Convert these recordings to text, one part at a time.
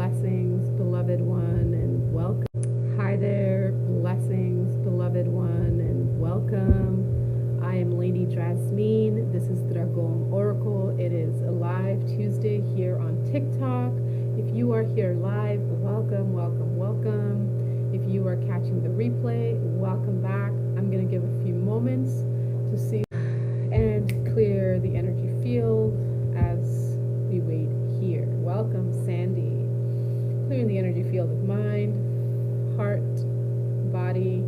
blessings, beloved one, and welcome. Hi there, blessings, beloved one, and welcome. I am Lady Drasmin. This is Dragon Oracle. It is a live Tuesday here on TikTok. If you are here live, welcome, welcome, welcome. If you are catching the replay, welcome back. I'm going to give a few moments to see and clear the energy field as we wait here. Welcome, Sandy. Clearing the energy field of mind, heart, body,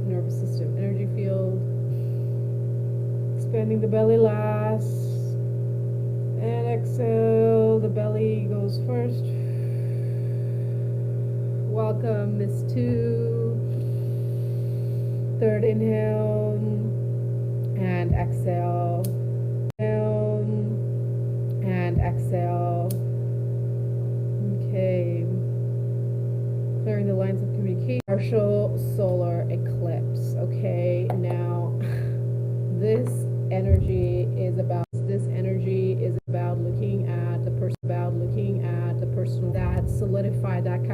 nervous system, energy field. Expanding the belly last. And exhale, the belly goes first. Welcome, Miss 2. Third inhale and exhale. And exhale. Okay. Clearing the lines of communication. Partial solar eclipse. Okay. Now, this energy is about looking at the person, that solidified that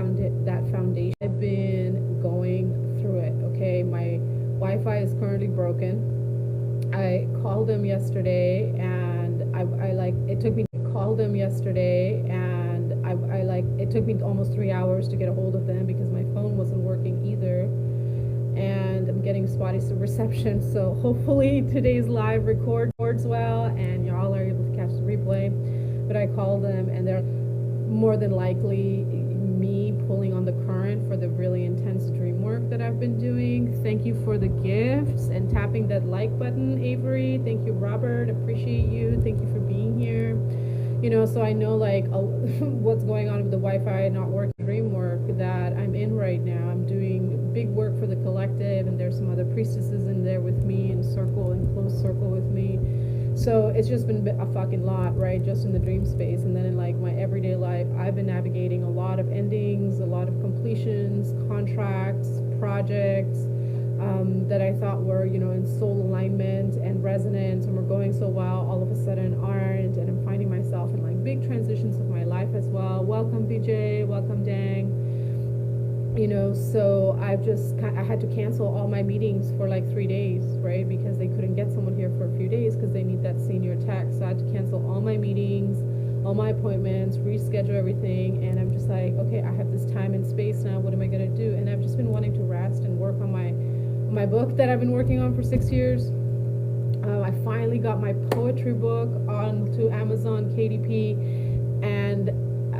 foundation. I've been going through it. Okay. My Wi-Fi is currently broken. I called them yesterday and it took me almost 3 hours to get a hold of them because my phone wasn't working either, and I'm getting spotty reception. So hopefully today's live records well and y'all are able to catch the replay. But I called them and they're more than likely me pulling on the current for the really intense dream work that I've been doing. Thank you for the gifts and tapping that like button, Avery. Thank you, Robert. Appreciate you. Thank you for being here. So I know what's going on with the Wi-Fi not working, dream work that I'm in right now. I'm doing big work for the collective, and there's some other priestesses in there with me in close circle with me. So it's just been a fucking lot, right? Just in the dream space. And then in my everyday life, I've been navigating a lot of endings, a lot of completions, contracts, projects that I thought were, in soul alignment and resonance and were going so well, all of a sudden aren't. And I'm finding myself in big transitions of my life as well. Welcome, BJ. Welcome, Dang. So I had to cancel all my meetings for 3 days, right? Because they couldn't get someone here for a few days because they need that senior tech. So I had to cancel all my meetings, all my appointments, reschedule everything. And I'm just okay, I have this time and space now. What am I going to do? And I've just been wanting to rest and work on my book that I've been working on for 6 years. I finally got my poetry book onto Amazon KDP, and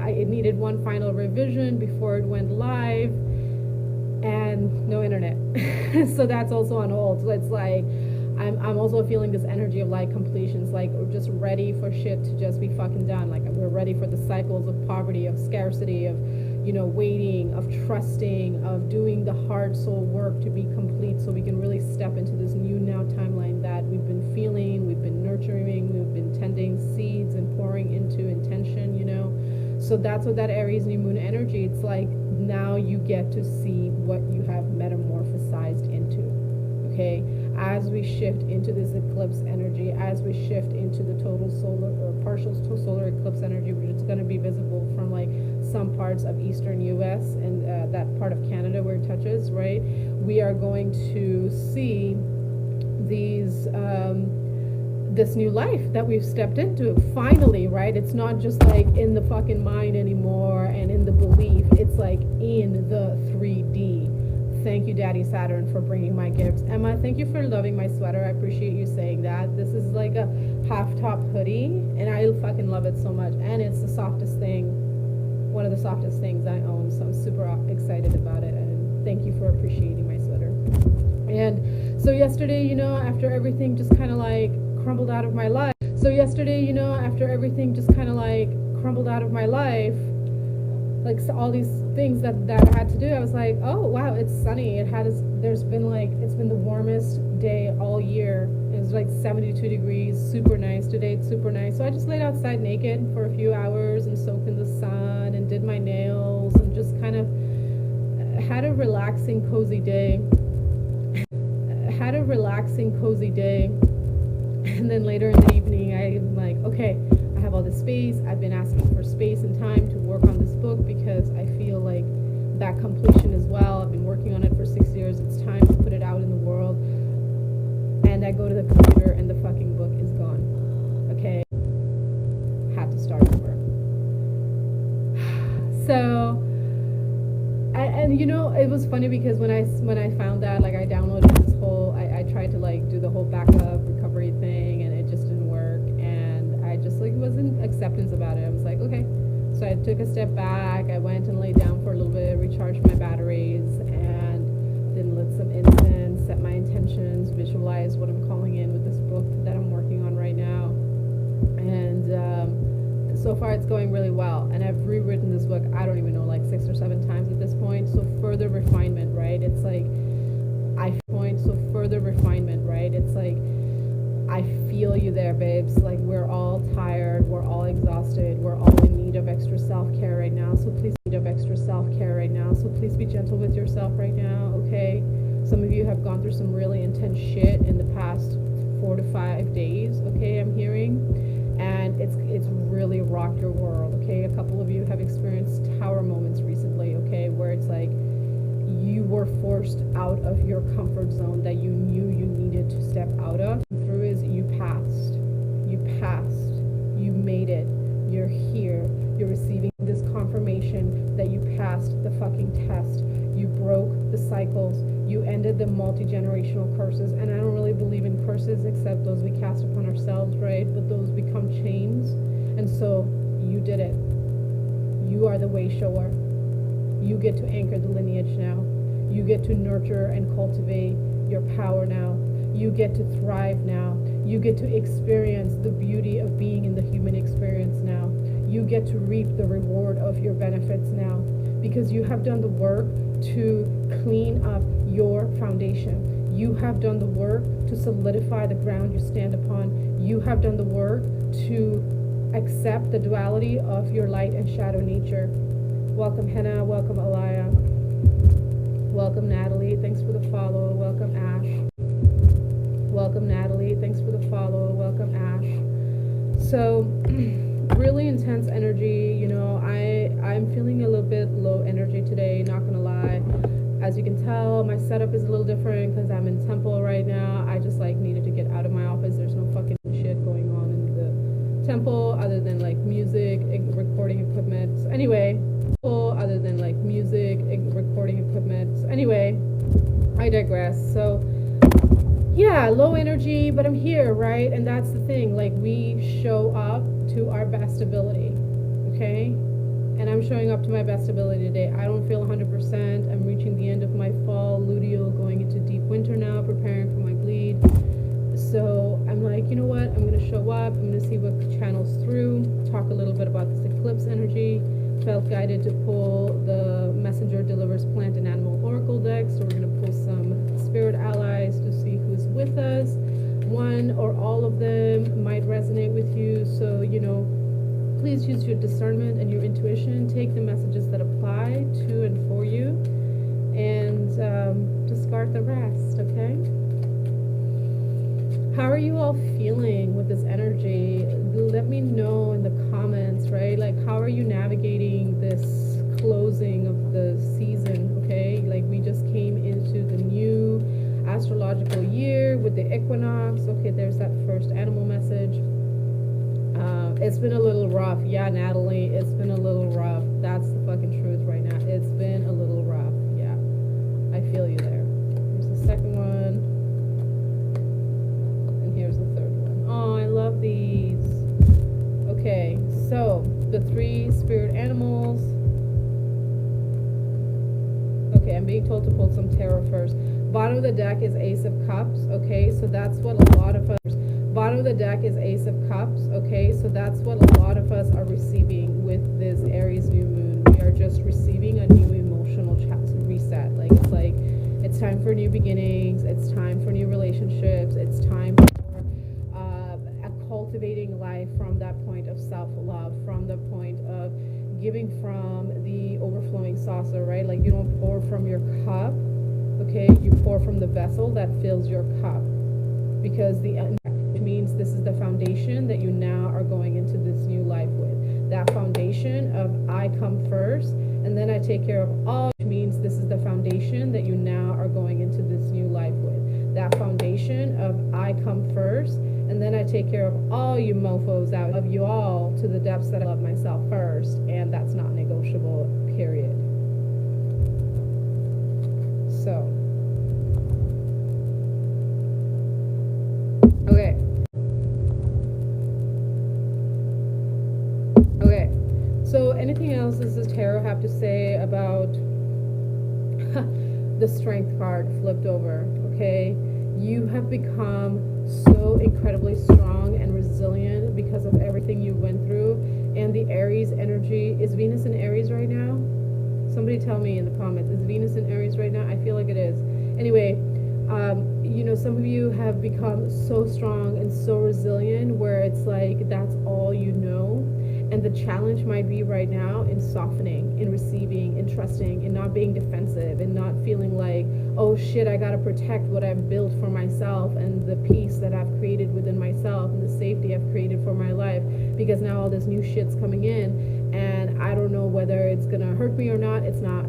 it needed one final revision before it went live, and no internet. So that's also on hold. So it's I'm also feeling this energy of completions, we're just ready for shit to just be fucking done. We're ready for the cycles of poverty, of scarcity, of waiting, of trusting, of doing the hard soul work to be complete, so we can really step into this new now timeline that we've been feeling, we've been nurturing, we've been tending seeds and pouring into intention. So that's what that Aries new moon energy, it's now you get to see what you have metamorphosized into. Okay, as we shift into this eclipse energy, as we shift into the total solar or partial solar eclipse energy, which is going to be visible from some parts of eastern US and that part of Canada where it touches, right? We are going to see these this new life that we've stepped into finally, right? It's not just in the fucking mind anymore and in the belief, it's in the 3D. Thank you, Daddy Saturn, for bringing my gifts. Emma, thank you for loving my sweater. I appreciate you saying that. This is a half top hoodie, and I fucking love it so much. And it's the softest thing, one of the softest things I own. So I'm super excited about it. And thank you for appreciating my sweater. And so yesterday, after everything just kind of crumbled out of my life. So all these things that I had to do, I was oh wow, it's sunny. It's been the warmest day all year. It was 72 degrees, super nice. Today it's super nice. So I just laid outside naked for a few hours and soaked in the sun and did my nails and just kind of had a relaxing, cozy day. And then later in the evening, I'm okay, I have all this space. I've been asking for space and time to work on this book because I feel like that completion as well. I've been working on it for 6 years. It's time to put it out in the world. And I go to the computer and the fucking book is gone. Okay? Had to start over. So, and you know, it was funny because when I found that, like, I downloaded this whole, I tried to like do the whole backup recovery thing, and it just didn't work, and I just like wasn't acceptance about it. I was like, okay. So I took a step back. I went and laid down for a little bit, recharged my batteries, and then lit some incense, set my intentions, visualized what I'm calling in with this book that I'm working on right now, and so far it's going really well. And I've rewritten this book, I don't even know, like 6 or 7 times at this point. So further refinement, right? It's like further refinement, right? It's like, I feel you there, babes. Like, we're all tired, we're all exhausted, we're all in need of extra self-care right now. So please be gentle with yourself right now, okay? Some of you have gone through some really intense shit in the past 4 to 5 days, okay, I'm hearing. And it's really rocked your world, okay? A couple of you have experienced tower moments recently, okay, where it's like you were forced out of your comfort zone that you knew you needed to step out of. Through is you passed, you made it, you're here, you're receiving this confirmation that you passed the fucking test, you broke the cycles, you ended the multi-generational curses. And I don't really believe in curses except those we cast upon ourselves, right? But those become chains. And so you did it. You are the way shower. You get to anchor the lineage now. You get to nurture and cultivate your power now. You get to thrive now. You get to experience the beauty of being in the human experience now. You get to reap the reward of your benefits now, because you have done the work to clean up your foundation. You have done the work to solidify the ground you stand upon. You have done the work to accept the duality of your light and shadow nature. Welcome, Henna. Welcome, Alaya. Welcome, Natalie. Thanks for the follow. Welcome, Ash. Welcome, Natalie. Thanks for the follow. Welcome, Ash. So, really intense energy. You know, I'm feeling a little bit low energy today, not gonna lie. As you can tell, my setup is a little different because I'm in temple right now. I just like needed to get out of my office. There's no fucking shit going on in the temple other than like music, recording equipment. Anyway, I digress. So yeah, low energy, but I'm here, right? And that's the thing, like, we show up to our best ability, okay? And I'm showing up to my best ability today. I don't feel 100%. I'm reaching the end of my fall luteal, going into deep winter now, preparing for my bleed. So I'm like, you know what? I'm going to show up. I'm going to see what channels through, talk a little bit about this eclipse energy. Felt guided to pull the Messenger Delivers Plant and Animal Oracle deck. So we're going to pull some spirit allies to see who's with us. One or all of them might resonate with you. So, you know, please use your discernment and your intuition. Take the messages that apply to and for you, and discard the rest, okay? How are you all feeling with this energy? Let me know in the comments, right? Like, how are you navigating this closing of the season, okay? Like, we just came into the new astrological year with the equinox. Okay, there's that first animal message. It's been a little rough. Yeah, Natalie, it's been a little rough. That's the fucking truth right now. It's been a little rough. Yeah, I feel you there. Here's the second one. And here's the third one. Oh, I love these. Okay, so the 3 spirit animals. Okay, I'm being told to pull some tarot first. Bottom of the deck is Ace of Cups. Okay, so that's what a lot of us... Bottom of the deck is Ace of Cups, okay? So that's what a lot of us are receiving with this Aries new moon. We are just receiving a new emotional reset. Like, it's time for new beginnings. It's time for new relationships. It's time for cultivating life from that point of self-love, from the point of giving from the overflowing saucer, right? Like, you don't pour from your cup, okay? You pour from the vessel that fills your cup. Because the... which means means this is the foundation that you now are going into this new life with. That foundation of I come first and then I take care of all, which means this is the foundation that you now are going into this new life with. That foundation of I come first and then I take care of all you mofos out of you all to the depths that I love myself first, and that's not negotiable, period. So, okay. So anything else does this tarot have to say about the strength card flipped over? Okay, you have become so incredibly strong and resilient because of everything you went through. And the Aries energy, is Venus in Aries right now? Somebody tell me in the comments, is Venus in Aries right now? I feel like it is. Anyway, some of you have become so strong and so resilient where it's like that's all you know. And the challenge might be right now in softening, in receiving, in trusting, in not being defensive, and not feeling like, oh shit, I gotta protect what I've built for myself and the peace that I've created within myself and the safety I've created for my life, because now all this new shit's coming in and I don't know whether it's gonna hurt me or not. It's not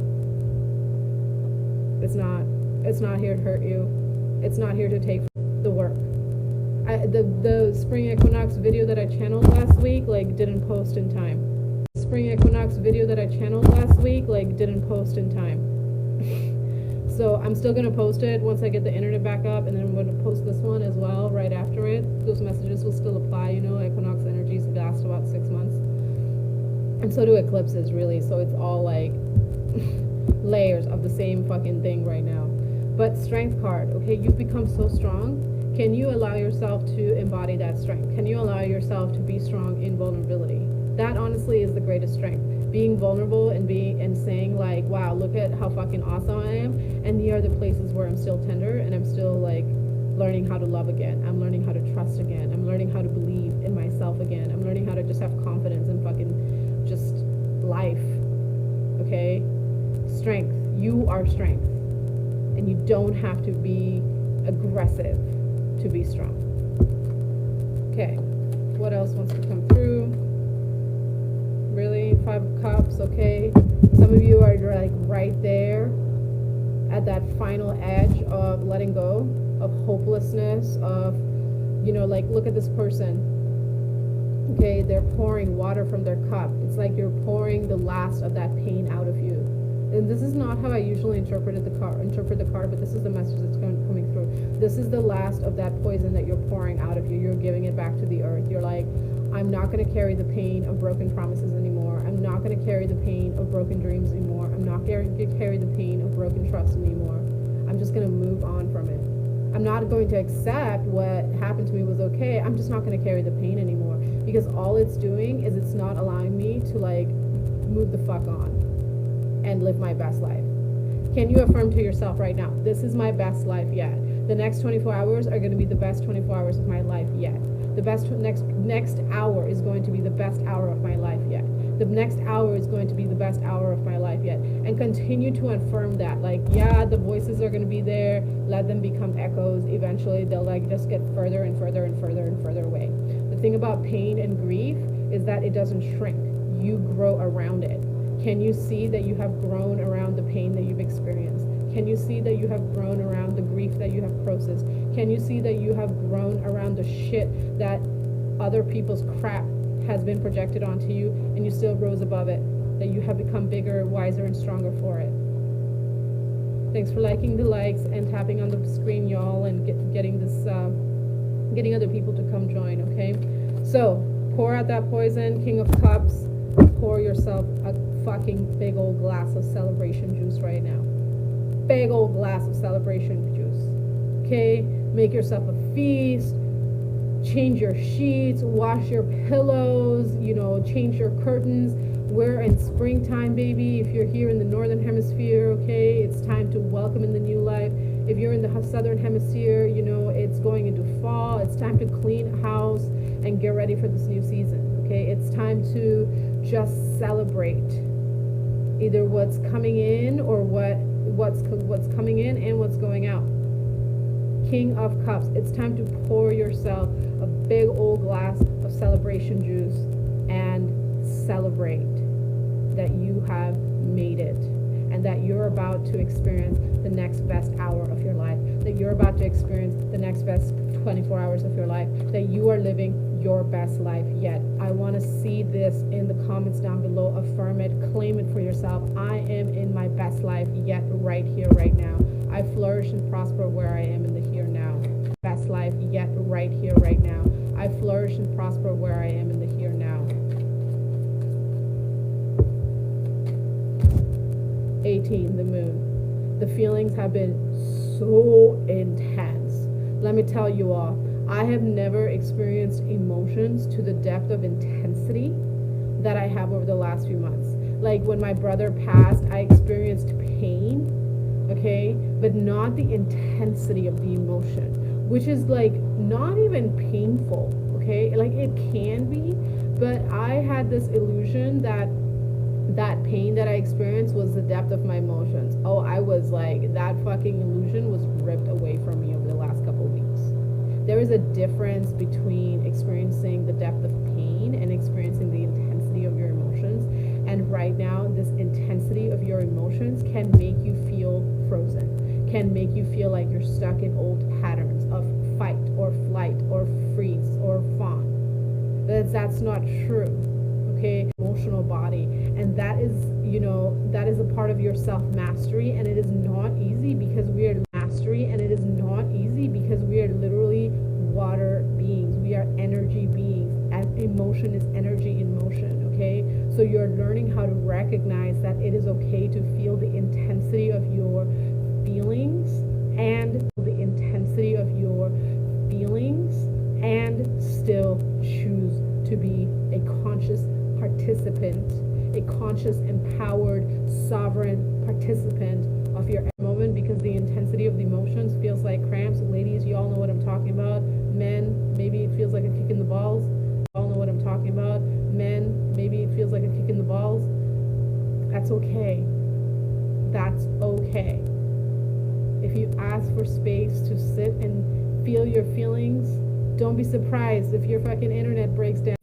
here to hurt you. It's not here to take the work. The spring equinox video that I channeled last week didn't post in time. Spring equinox video that I channeled last week didn't post in time. So I'm still gonna post it once I get the internet back up, and then I'm gonna post this one as well right after it. Those messages will still apply, equinox energies last about 6 months. And so do eclipses, really. So it's all like layers of the same fucking thing right now. But strength card, okay, you've become so strong. Can you allow yourself to embody that strength? Can you allow yourself to be strong in vulnerability? That honestly is the greatest strength. Being vulnerable and saying like, wow, look at how fucking awesome I am. And here are the places where I'm still tender and I'm still learning how to love again. I'm learning how to trust again. I'm learning how to believe in myself again. I'm learning how to just have confidence in fucking just life. Okay? Strength. You are strength. And you don't have to be aggressive to be strong. Okay, what else wants to come through? Really? 5 of Cups, okay. Some of you are right there at that final edge of letting go, of hopelessness, of, look at this person. Okay, they're pouring water from their cup. It's like you're pouring the last of that pain out of you. And this is not how I usually interpret the card, but this is the message that's coming through. This is the last of that poison that you're pouring out of you. You're giving it back to the earth. You're like, I'm not going to carry the pain of broken promises anymore. I'm not going to carry the pain of broken dreams anymore. I'm not going to carry the pain of broken trust anymore. I'm just going to move on from it. I'm not going to accept what happened to me was okay. I'm just not going to carry the pain anymore, because all it's doing is it's not allowing me to move the fuck on and live my best life. Can you affirm to yourself right now, this is my best life yet? The next 24 hours are going to be the best 24 hours of my life yet. The best next hour is going to be the best hour of my life yet. The next hour is going to be the best hour of my life yet. And continue to affirm that. The voices are going to be there. Let them become echoes. Eventually, they'll just get further and further and further and further away. The thing about pain and grief is that it doesn't shrink. You grow around it. Can you see that you have grown around the pain that you've experienced? Can you see that you have grown around the grief that you have processed? Can you see that you have grown around the shit that other people's crap has been projected onto you, and you still rose above it? That you have become bigger, wiser, and stronger for it. Thanks for liking the likes and tapping on the screen, y'all, and getting other people to come join, okay? So, pour out that poison, King of Cups. Pour yourself a fucking big old glass of celebration juice right now. Big old glass of celebration juice. Okay? Make yourself a feast. Change your sheets. Wash your pillows. Change your curtains. We're in springtime, baby. If you're here in the northern hemisphere, okay, it's time to welcome in the new life. If you're in the southern hemisphere, it's going into fall. It's time to clean house and get ready for this new season. Okay? It's time to just celebrate either what's coming in or what's coming in and what's going out. King of Cups. It's time to pour yourself a big old glass of celebration juice and celebrate that you have made it, and that you're about to experience the next best hour of your life, that you're about to experience the next best 24 hours of your life, that you are living your best life yet. I want to see this in the comments down below. Affirm it, claim it for yourself. I am in my best life yet, right here, right now. I flourish and prosper where I am in the here now. Best life yet, right here, right now. I flourish and prosper where I am in the here now. 18, the moon. The feelings have been so intense. Let me tell you all, I have never experienced emotions to the depth of intensity that I have over the last few months. Like when my brother passed, I experienced pain, okay, but not the intensity of the emotion, which is like not even painful, okay? Like it can be, but I had this illusion that that pain that I experienced was the depth of my emotions. Oh, I was like, that fucking illusion was ripped away from me over the last couple of weeks. There is a difference between experiencing the depth of pain and experiencing the intensity of your emotions. And right now, this intensity of your emotions can make you feel frozen, can make you feel like you're stuck in old patterns of fight or flight or freeze or fawn. That's not true. Okay, emotional body, and that is, you know, that is a part of your self-mastery, and it is not easy because we are mastery, and it is not easy because we are literally water beings. We are energy beings, and emotion is energy in motion. Okay, so you're learning how to recognize that it is okay to feel the intensity of your feelings and the intensity of your feelings and still choose to be a conscious participant, a conscious, empowered, sovereign participant of your moment, because the intensity of the emotions feels like cramps. Ladies, you all know what I'm talking about. Men, maybe it feels like a kick in the balls. You all know what I'm talking about. Men, maybe it feels like a kick in the balls. That's okay. That's okay. If you ask for space to sit and feel your feelings, don't be surprised if your fucking internet breaks down.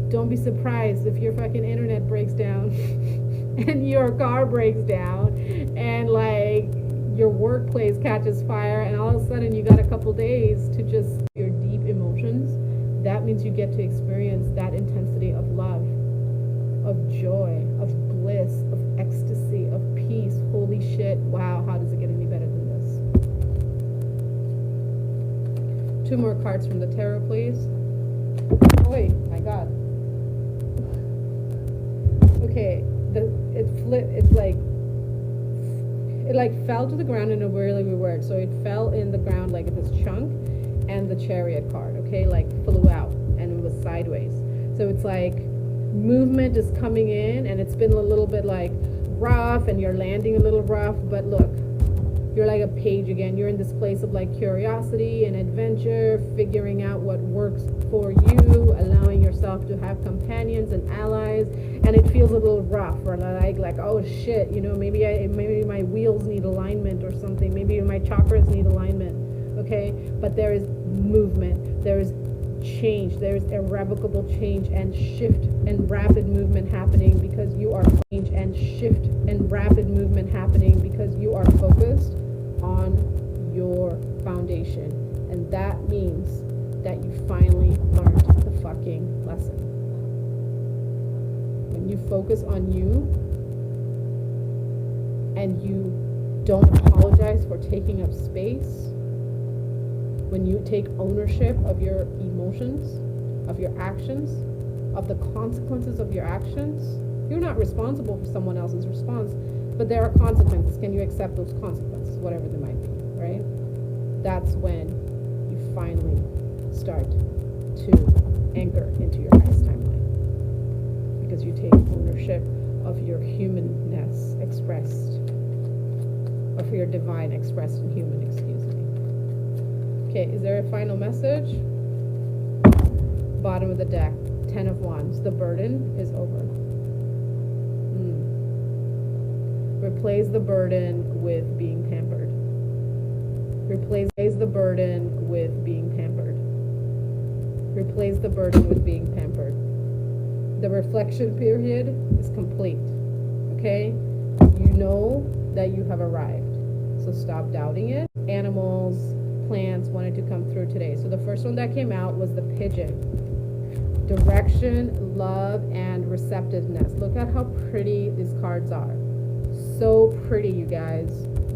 Don't be surprised if your fucking internet breaks down and your car breaks down and like your workplace catches fire, and all of a sudden you got a couple days to just your deep emotions. That means you get to experience that intensity of love, of joy, of bliss, of ecstasy, of peace. Holy shit, wow, how does it get any better than this? 2 more cards from the tarot, please. Oh my god. Okay, it fell to the ground in a really weird. So it fell in the ground like this chunk, and the Chariot card, okay, like flew out and it was sideways. So it's like movement is coming in, and it's been a little bit like rough, and you're landing a little rough, but look, you're like a page again. You're in this place of like curiosity and adventure, figuring out what works for you, allowing yourself to have companions and allies, and it feels a little rough, or like oh shit, you know, maybe my wheels need alignment or something, maybe my chakras need alignment, okay? But there is movement, there is change, there is irrevocable change and shift and rapid movement happening because you are change and shift and rapid movement happening because you are focused on your foundation. And that means that you finally learned the fucking lesson. When you focus on you and you don't apologize for taking up space, when you take ownership of your emotions, of your actions, of the consequences of your actions, you're not responsible for someone else's response, but there are consequences. Can you accept those consequences, whatever they might be, right? That's when you finally start to anchor into your highest timeline, because you take ownership of your humanness expressed, or for your divine expressed in human, excuse me. Okay, is there a final message? Bottom of the deck, 10 of Wands. The burden is over. Replace the burden with being pampered. Replace the burden with being pampered. Replace the burden with being pampered. The reflection period is complete. Okay? You know that you have arrived. So stop doubting it. Animals, plants wanted to come through today. So the first one that came out was the pigeon. Direction, love, and receptiveness. Look at how pretty these cards are. So pretty, you guys.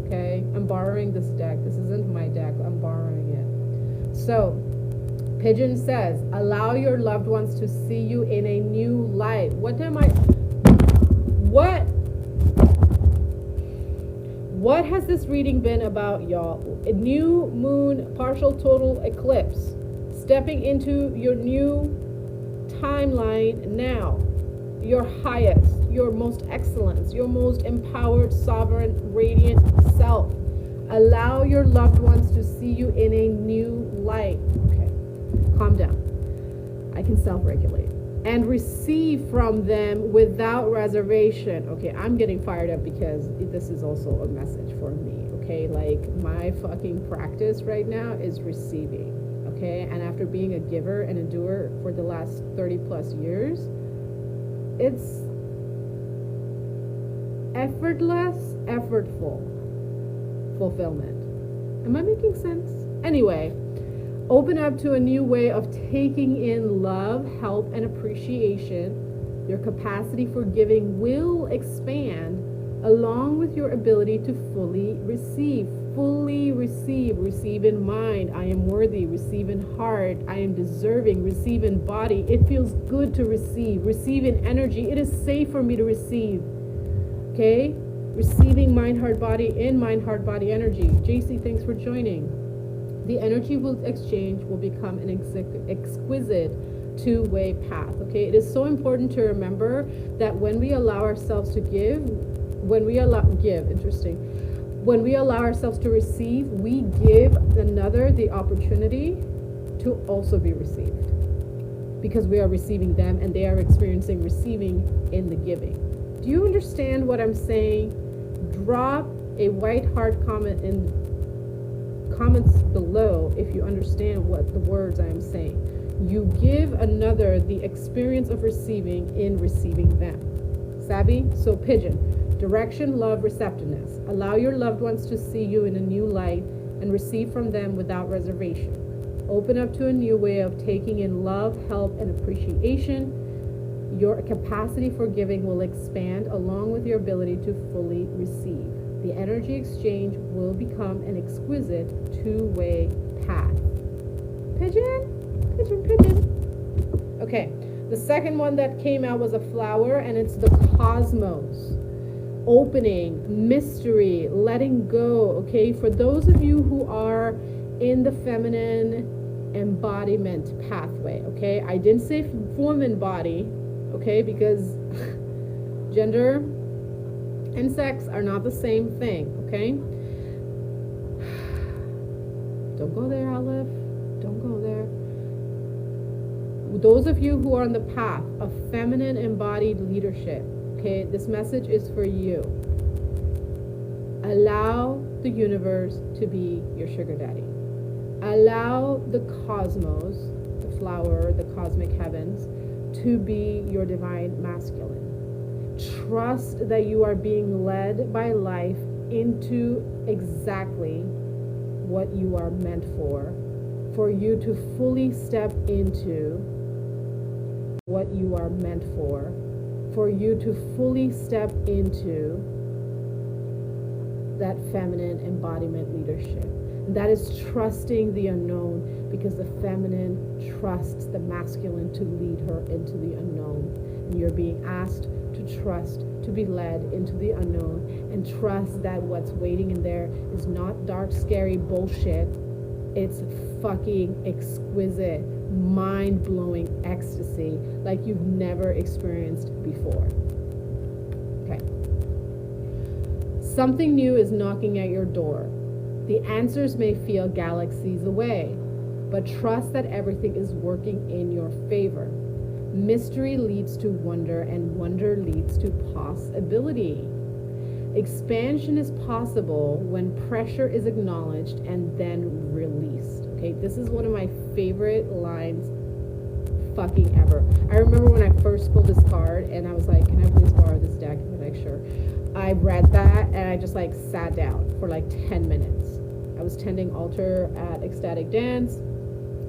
Okay? I'm borrowing this deck. This isn't my deck. I'm borrowing it. So, Pigeon says, allow your loved ones to see you in a new light. What has this reading been about, y'all? A new moon, partial total eclipse. Stepping into your new timeline now. Your highest, your most excellence, your most empowered, sovereign, radiant self. Allow your loved ones to see you in a new light. Okay, calm down. I can self-regulate. And receive from them without reservation. Okay, I'm getting fired up because this is also a message for me. Okay, like my fucking practice right now is receiving. Okay, and after being a giver and a doer for the last 30 plus years, it's effortless, effortful fulfillment. Am I making sense? Anyway, open up to a new way of taking in love, help, and appreciation. Your capacity for giving will expand along with your ability to fully receive. Receive in mind, I am worthy. Receive in heart, I am deserving. Receive in body, it feels good to receive. Receive in energy, it is safe for me to receive. Okay? Receiving mind, heart, body in mind, heart, body energy. JC, thanks for joining. The energy will exchange will become an exquisite two-way path. Okay? It is so important to remember that when we allow ourselves to give, when we allow ourselves to receive, we give another the opportunity to also be received, because we are receiving them and they are experiencing receiving in the giving. Do you understand what I'm saying? Drop a white heart comment in comments below if you understand what the words I am saying. You give another the experience of receiving in receiving them. Savvy? So pigeon. Direction, love, receptiveness. Allow your loved ones to see you in a new light and receive from them without reservation. Open up to a new way of taking in love, help, and appreciation. Your capacity for giving will expand along with your ability to fully receive. The energy exchange will become an exquisite two-way path. Pigeon, pigeon, pigeon. Okay, the second one that came out was a flower, and it's the cosmos. Opening, mystery, letting go. Okay, for those of you who are in the feminine embodiment pathway, okay, I didn't say woman body, okay, because gender and sex are not the same thing. Okay, don't go there, Aleph. Don't go there. Those of you who are on the path of feminine embodied leadership, okay, this message is for you. Allow the universe to be your sugar daddy. Allow the cosmos, the flower, the cosmic heavens, to be your divine masculine. Trust that you are being led by life into exactly what you are meant for you to fully step into what you are meant for you to fully step into that feminine embodiment leadership. And that is trusting the unknown, because the feminine trusts the masculine to lead her into the unknown. And you're being asked to trust, to be led into the unknown, and trust that what's waiting in there is not dark, scary bullshit. It's fucking exquisite, mind-blowing ecstasy like you've never experienced before. Okay. Something new is knocking at your door. The answers may feel galaxies away, but trust that everything is working in your favor. Mystery leads to wonder, and wonder leads to possibility. Expansion is possible when pressure is acknowledged and then released. Okay, this is one of my favorite lines fucking ever. I remember when I first pulled this card and I was like, can I please borrow this deck? And I'm like, sure. I read that and I just like sat down for like 10 minutes. I was tending altar at Ecstatic Dance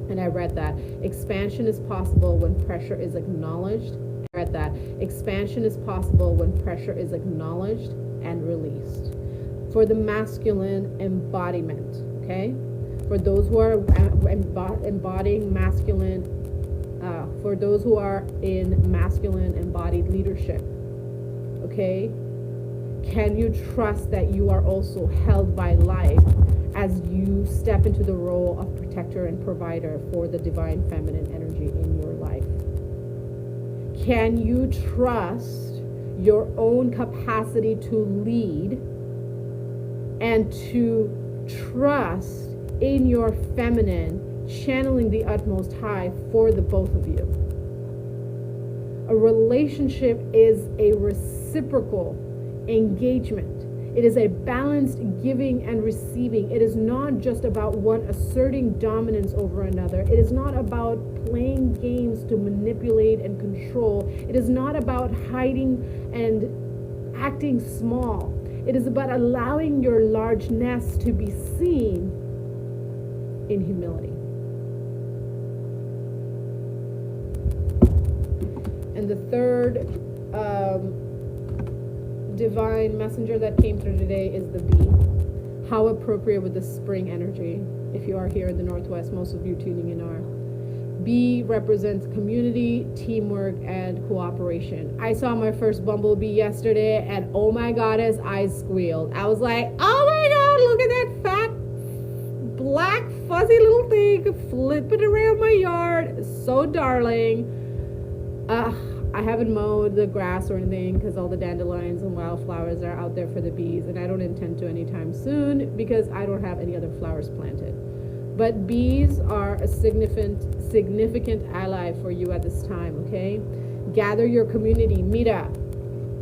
and I read that. Expansion is possible when pressure is acknowledged. I read that. Expansion is possible when pressure is acknowledged and released. For the masculine embodiment, okay? For those who are embodying masculine, for those who are in masculine embodied leadership, okay? Can you trust that you are also held by life as you step into the role of protector and provider for the divine feminine energy in your life? Can you trust your own capacity to lead and to trust in your feminine, channeling the utmost high for the both of you? A relationship is a reciprocal engagement. It is a balanced giving and receiving. It is not just about one asserting dominance over another. It is not about playing games to manipulate and control. It is not about hiding and acting small. It is about allowing your largeness to be seen in humility. And the third divine messenger that came through today is the bee. How appropriate with the spring energy. If you are here in the Northwest, most of you tuning in are. Bee represents community, teamwork, and cooperation. I saw my first bumblebee yesterday, and oh my god, his eyes squealed. I was like, oh my god, look at that fat, black, fuzzy little thing flipping around my yard. So darling. I haven't mowed the grass or anything because all the dandelions and wildflowers are out there for the bees, and I don't intend to anytime soon because I don't have any other flowers planted. But bees are a significant ally for you at this time, okay? Gather your community. Mira,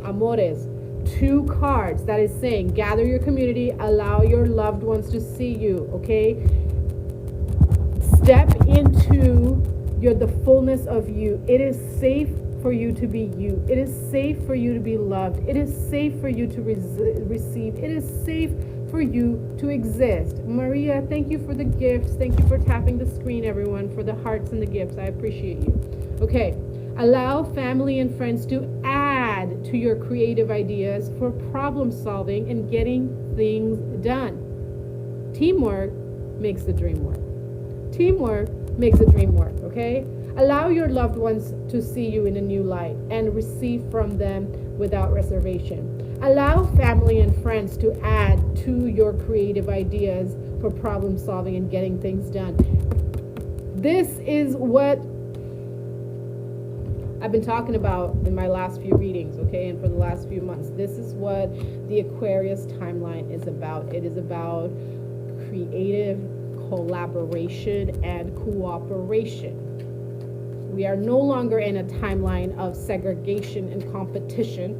amores. 2 cards that is saying gather your community, allow your loved ones to see you, okay? Step into the fullness of you. It is safe for you to be you. It is safe for you to be loved. It is safe for you to receive. It is safe for you to exist. Maria, thank you for the gifts. Thank you for tapping the screen, everyone, for the hearts and the gifts. I appreciate you. Okay. Allow family and friends to add to your creative ideas for problem solving and getting things done. Teamwork makes the dream work. Teamwork makes the dream work, okay? Allow your loved ones to see you in a new light and receive from them without reservation. Allow family and friends to add to your creative ideas for problem solving and getting things done. This is what I've been talking about in my last few readings, okay, and for the last few months. This is what the Aquarius timeline is about. It is about creative collaboration and cooperation. We are no longer in a timeline of segregation and competition,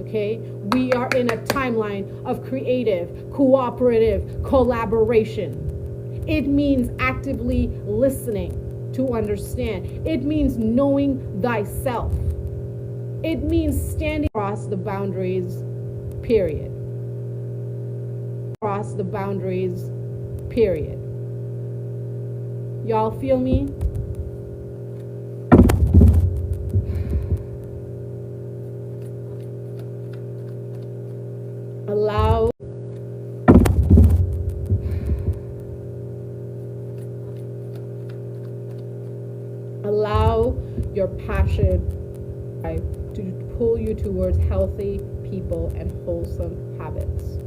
okay? We are in a timeline of creative, cooperative collaboration. It means actively listening to understand. It means knowing thyself. It means standing across the boundaries, period. Across the boundaries, period. Y'all feel me? Allow your passion to pull you towards healthy people and wholesome habits.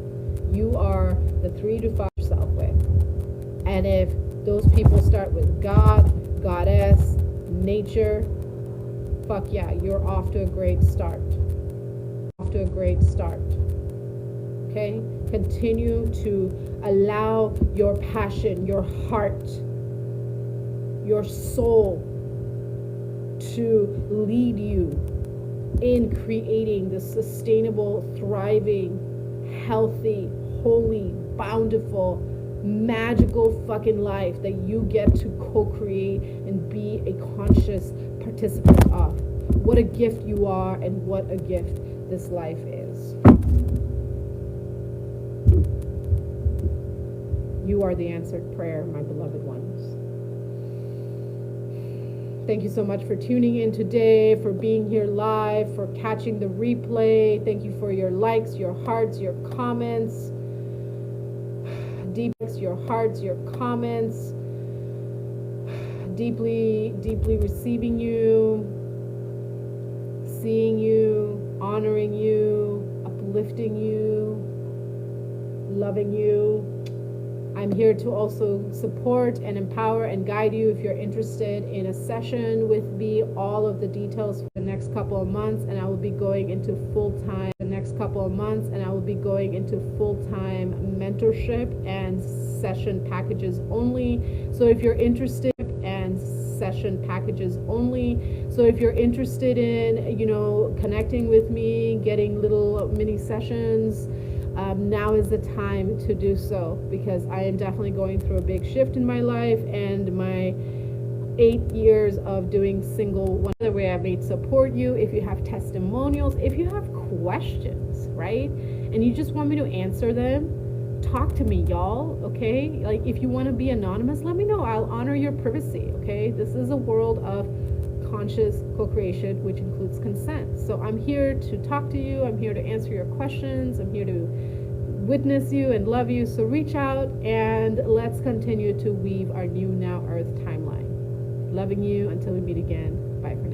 You are the 3 to 5 yourself with. And if those people start with God, Goddess, nature, fuck yeah, you're off to a great start. Off to a great start. Okay? Continue to allow your passion, your heart, your soul to lead you in creating the sustainable, thriving healthy, holy, bountiful, magical fucking life that you get to co-create and be a conscious participant of. What a gift you are, and what a gift this life is. You are the answered prayer, my beloved ones. Thank you so much for tuning in today, for being here live, for catching the replay. Thank you for your likes, your hearts, your comments. Your hearts, your comments. Deeply, deeply receiving you, seeing you, honoring you, uplifting you, loving you. I'm here to also support and empower and guide you if you're interested in a session with me. All of the details for the next couple of months, and I will be going into full-time mentorship and session packages only. So if you're interested in, connecting with me, getting little mini sessions, now is the time to do so, because I am definitely going through a big shift in my life, and my 8 years of doing single one. The way I've made support you. If you have testimonials, if you have questions, right, and you just want me to answer them, talk to me, y'all. Okay, like if you want to be anonymous, let me know. I'll honor your privacy. Okay, this is a world of conscious co-creation, which includes consent. So I'm here to talk to you. I'm here to answer your questions. I'm here to witness you and love you. So reach out and let's continue to weave our new now earth timeline. Loving you until we meet again. Bye for now.